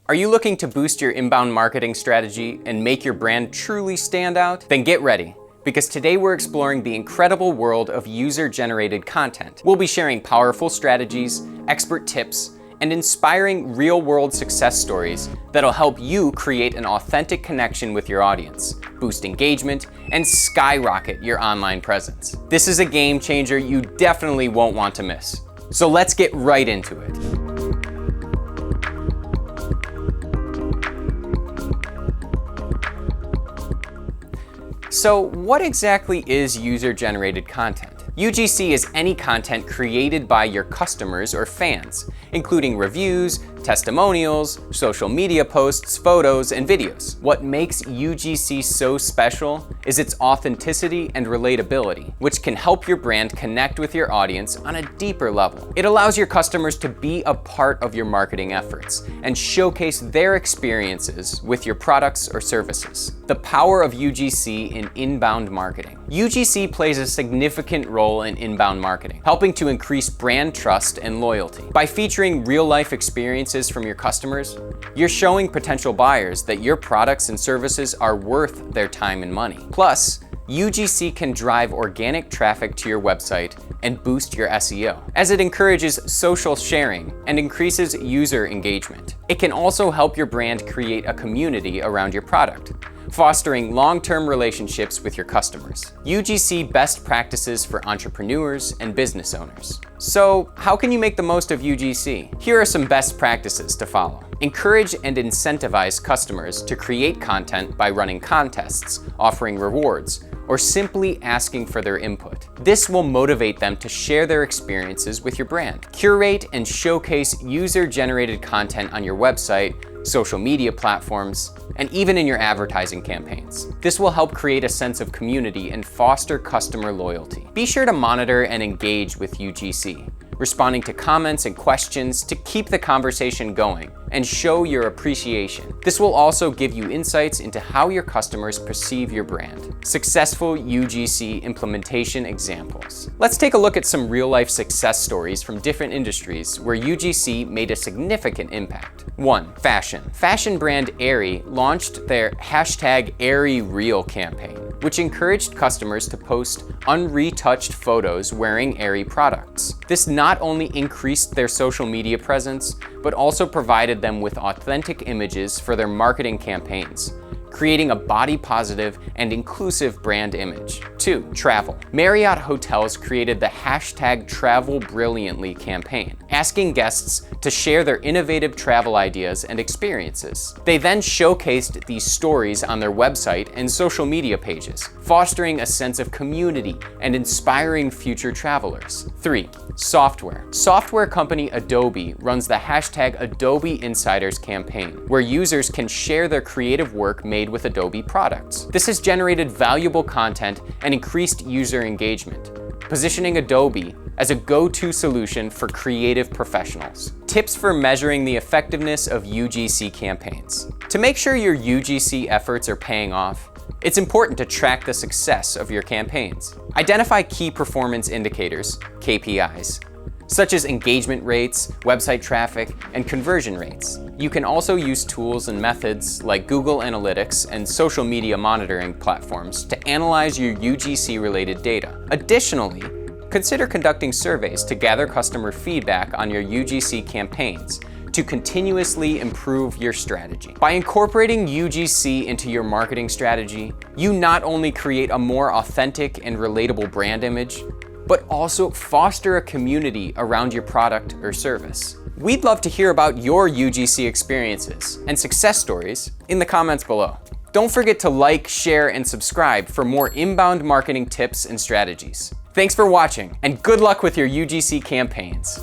Are you looking to boost your inbound marketing strategy and make your brand truly stand out? Then get ready, because today we're exploring the incredible world of user-generated content. We'll be sharing powerful strategies, expert tips, and inspiring real-world success stories that'll help you create an authentic connection with your audience, boost engagement, and skyrocket your online presence. This is a game changer you definitely won't want to miss. So let's get right into it. So what exactly is user-generated content? UGC is any content created by your customers or fans, including reviews, testimonials, social media posts, photos, and videos. What makes UGC so special is its authenticity and relatability, which can help your brand connect with your audience on a deeper level. It allows your customers to be a part of your marketing efforts and showcase their experiences with your products or services. The power of UGC in inbound marketing. UGC plays a significant role in inbound marketing, helping to increase brand trust and loyalty. By featuring real-life experiences from your customers, you're showing potential buyers that your products and services are worth their time and money. Plus, UGC can drive organic traffic to your website and boost your SEO, as it encourages social sharing and increases user engagement. It can also help your brand create a community around your product, fostering long-term relationships with your customers. UGC best practices for entrepreneurs and business owners. So, how can you make the most of UGC? Here are some best practices to follow. Encourage and incentivize customers to create content by running contests, offering rewards, or simply asking for their input. This will motivate them to share their experiences with your brand. Curate and showcase user-generated content on your website, social media platforms, and even in your advertising campaigns. This will help create a sense of community and foster customer loyalty. Be sure to monitor and engage with UGC, responding to comments and questions to keep the conversation going and show your appreciation. This will also give you insights into how your customers perceive your brand. Successful UGC implementation examples. Let's take a look at some real-life success stories from different industries where UGC made a significant impact. 1. Fashion. Fashion brand Aerie launched their #AerieReal campaign, which encouraged customers to post unretouched photos wearing Aerie products. This not only increased their social media presence, but also provided them with authentic images for their marketing campaigns, creating a body-positive and inclusive brand image. 2. Travel. Marriott Hotels created the #TravelBrilliantly campaign, asking guests to share their innovative travel ideas and experiences. They then showcased these stories on their website and social media pages, fostering a sense of community and inspiring future travelers. 3. Software. Software company Adobe runs the #Adobe Insiders campaign, where users can share their creative work made with Adobe products. This has generated valuable content and increased user engagement, positioning Adobe as a go-to solution for creative professionals. Tips for measuring the effectiveness of UGC campaigns. To make sure your UGC efforts are paying off, it's important to track the success of your campaigns. Identify key performance indicators, KPIs, such as engagement rates, website traffic, and conversion rates. You can also use tools and methods like Google Analytics and social media monitoring platforms to analyze your UGC-related data. Additionally, consider conducting surveys to gather customer feedback on your UGC campaigns to continuously improve your strategy. By incorporating UGC into your marketing strategy, you not only create a more authentic and relatable brand image, but also foster a community around your product or service. We'd love to hear about your UGC experiences and success stories in the comments below. Don't forget to like, share, and subscribe for more inbound marketing tips and strategies. Thanks for watching, and good luck with your UGC campaigns.